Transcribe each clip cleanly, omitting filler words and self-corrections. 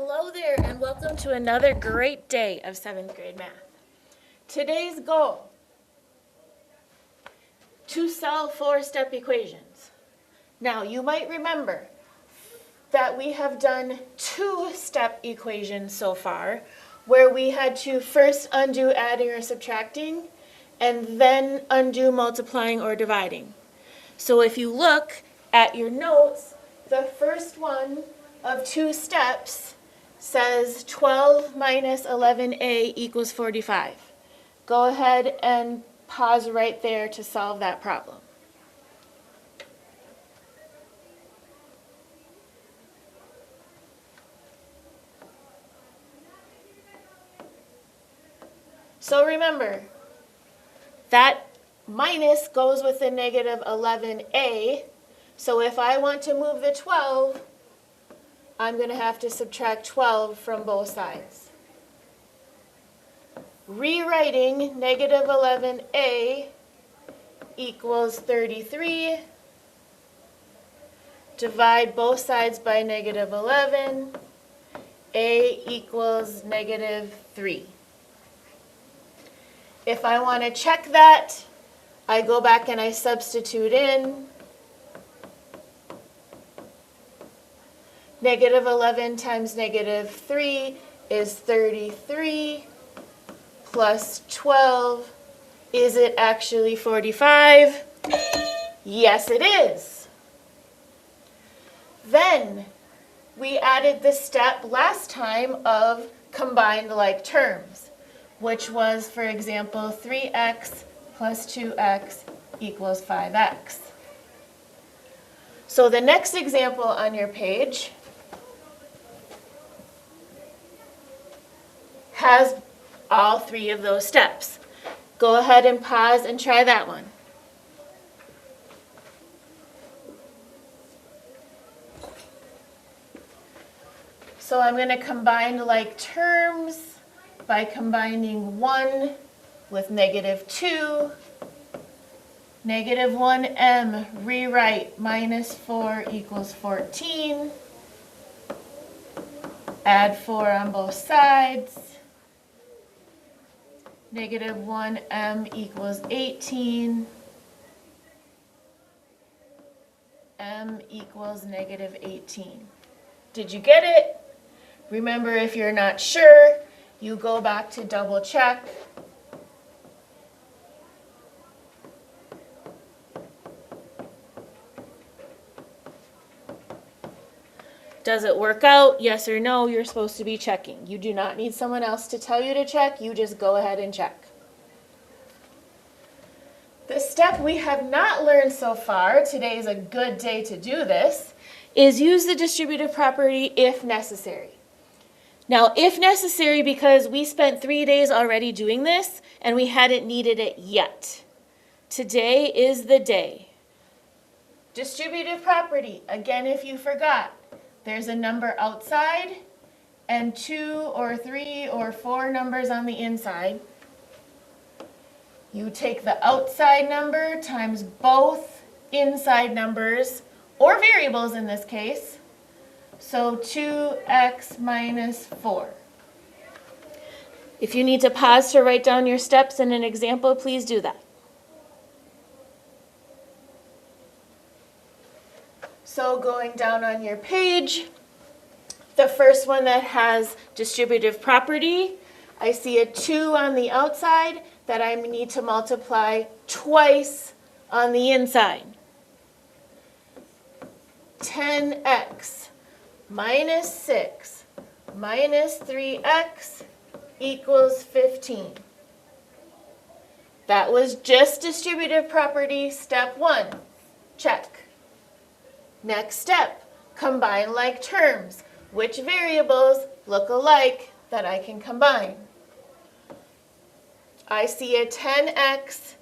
Hello there and welcome to another great day of 7th grade math. Today's goal, to solve 4-step equations. Now you might remember that we have done 2-step equations so far, where we had to first undo adding or subtracting and then undo multiplying or dividing. So if you look at your notes, the first one of 2 steps says 12 minus 11a equals 45. Go ahead and pause right there to solve that problem. So remember, that minus goes with the negative 11a. So if I want to move the 12, I'm going to have to subtract 12 from both sides. Rewriting negative 11a equals 33. Divide both sides by negative 11. A equals negative 3. If I want to check that, I go back and I substitute in negative 11 times negative 3 is 33 plus 12. Is it actually 45? Yes, it is. Then we added the step last time of combined like terms, which was, for example, 3x plus 2x equals 5x. So the next example on your page has all 3 of those steps. Go ahead and pause and try that one. So I'm going to combine like terms by combining 1 with negative 2. Negative 1m, rewrite, minus 4 equals 14. Add 4 on both sides. Negative 1m equals 18. M equals negative 18. Did you get it? Remember, if you're not sure, you go back to double check. Does it work out? Yes or no? You're supposed to be checking. You do not need someone else to tell you to check. You just go ahead and check. The step we have not learned so far, today is a good day to do this, is use the distributive property if necessary. Now, if necessary, because we spent 3 days already doing this and we hadn't needed it yet. Today is the day. Distributive property, again, if you forgot. There's a number outside and 2 or 3 or 4 numbers on the inside. You take the outside number times both inside numbers, or variables in this case. So 2x minus 4. If you need to pause to write down your steps in an example, please do that. So going down on your page, the first one that has distributive property, I see a 2 on the outside that I need to multiply twice on the inside. 10x minus 6 minus 3x equals 15. That was just distributive property, step 1. Check. Next step, combine like terms. Which variables look alike that I can combine? I see a 10x,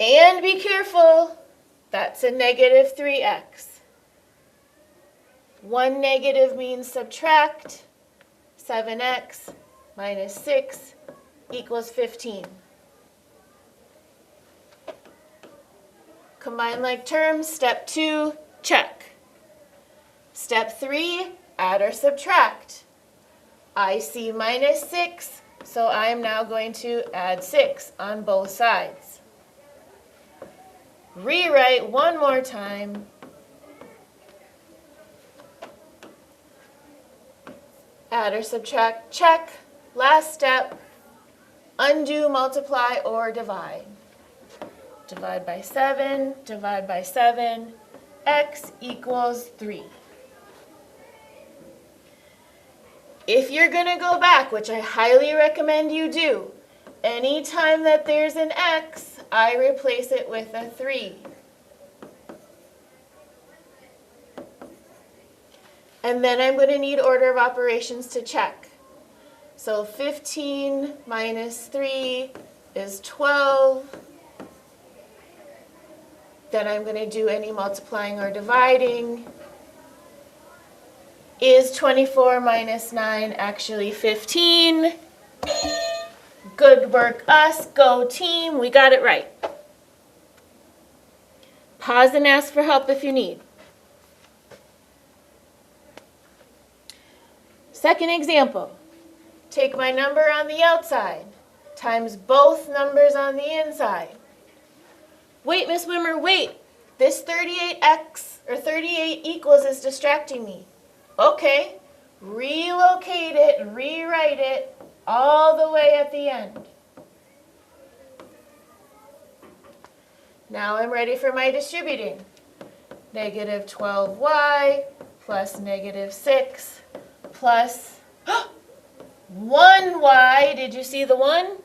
and be careful, that's a negative 3x. 1 negative means subtract. 7x minus 6 equals 15. Combine like terms, step 2, check. Step 3, add or subtract. I see minus 6, so I'm now going to add 6 on both sides. Rewrite one more time. Add or subtract, check. Last step, undo, multiply, or divide. Divide by 7, divide by 7, x equals 3. If you're going to go back, which I highly recommend you do, anytime that there's an x, I replace it with a 3. And then I'm going to need order of operations to check. So 15 minus 3 is 12. Then I'm going to do any multiplying or dividing. Is 24 minus 9 actually 15? Good work, us. Go team. We got it right. Pause and ask for help if you need. Second example. Take my number on the outside times both numbers on the inside. Wait, Miss Wimmer, wait. This 38x or 38 equals is distracting me. Okay, relocate it, rewrite it all the way at the end. Now I'm ready for my distributing. Negative 12y plus negative 6 plus 1y. Did you see the 1?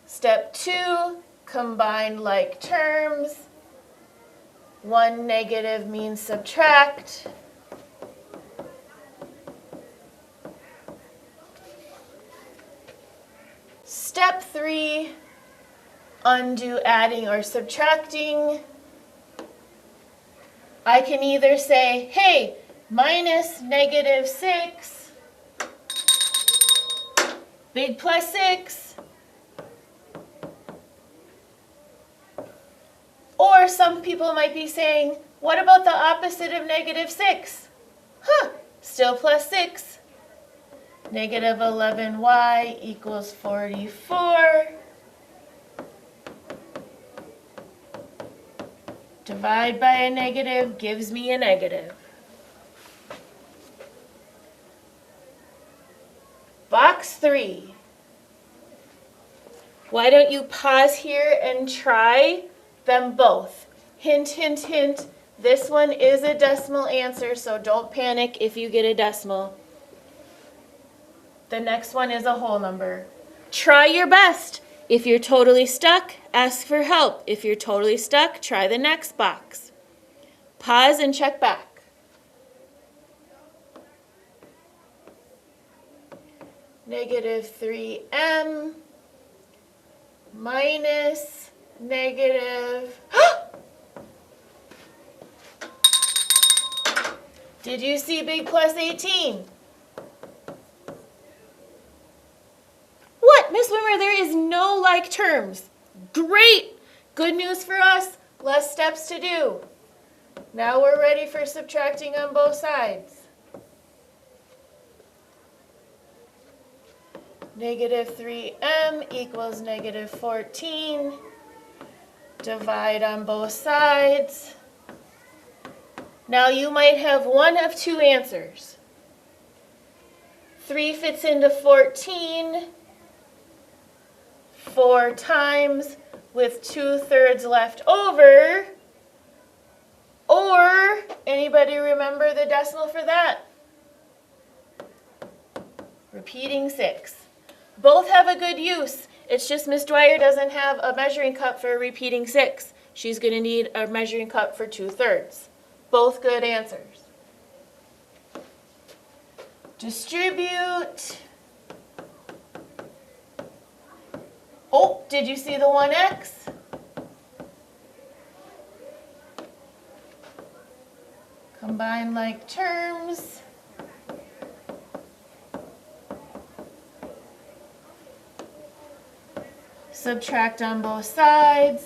Step 2, combine like terms. 1 negative means subtract. Step 3, undo adding or subtracting. I can either say, hey, minus negative 6, big plus 6, or some people might be saying, what about the opposite of negative 6? Still plus 6. Negative 11y equals 44. Divide by a negative gives me a negative. Box 3. Why don't you pause here and try them both? Hint, hint, hint. This one is a decimal answer, so don't panic if you get a decimal. The next one is a whole number. Try your best. If you're totally stuck, ask for help. If you're totally stuck, try the next box. Pause and check back. Negative 3m minus negative... Did you see big plus 18? What, Miss Wimmer, there is no like terms. Great! Good news for us, less steps to do. Now we're ready for subtracting on both sides. Negative 3m equals negative 14. Divide on both sides. Now you might have one of two answers. 3 fits into 14 4 times with 2/3 left over. Or, anybody remember the decimal for that? Repeating 6. Both have a good use. It's just Miss Dwyer doesn't have a measuring cup for a repeating 6. She's going to need a measuring cup for 2/3. Both good answers. Distribute. Oh, did you see the 1x? Combine like terms. Subtract on both sides.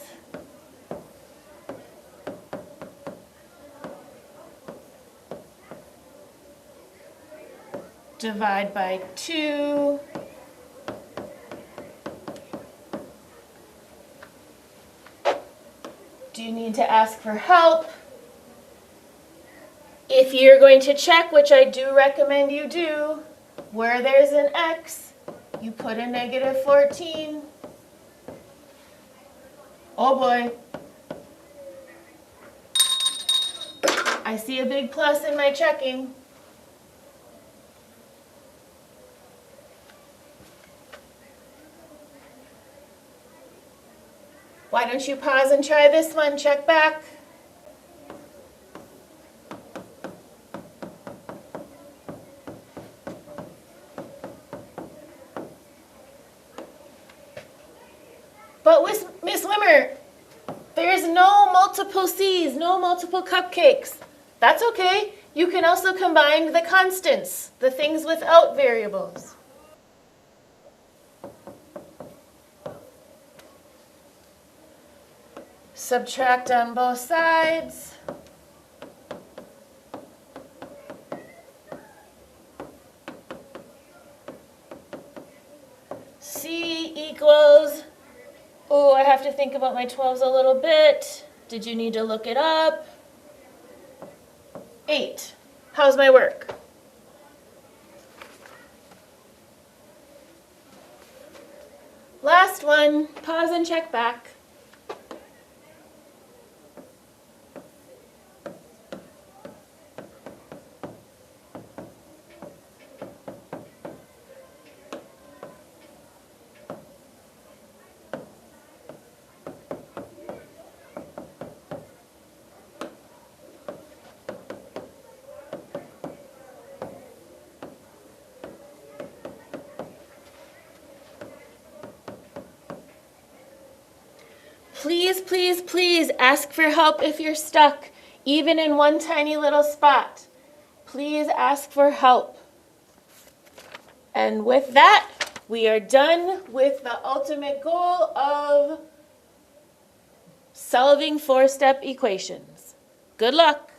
divide by 2. Do you need to ask for help? If you're going to check, which I do recommend you do, where there's an x, you put a negative 14. Oh boy. I see a big plus in my checking. Why don't you pause and try this one? Check back. But with Miss Wimmer, there's no multiple C's, no multiple cupcakes. That's okay. You can also combine the constants, the things without variables. Subtract on both sides. C equals, oh, I have to think about my 12s a little bit. Did you need to look it up? 8. How's my work? Last one, pause and check back. Please, please, please ask for help if you're stuck, even in one tiny little spot. Please ask for help. And with that, we are done with the ultimate goal of solving 4-step equations. Good luck.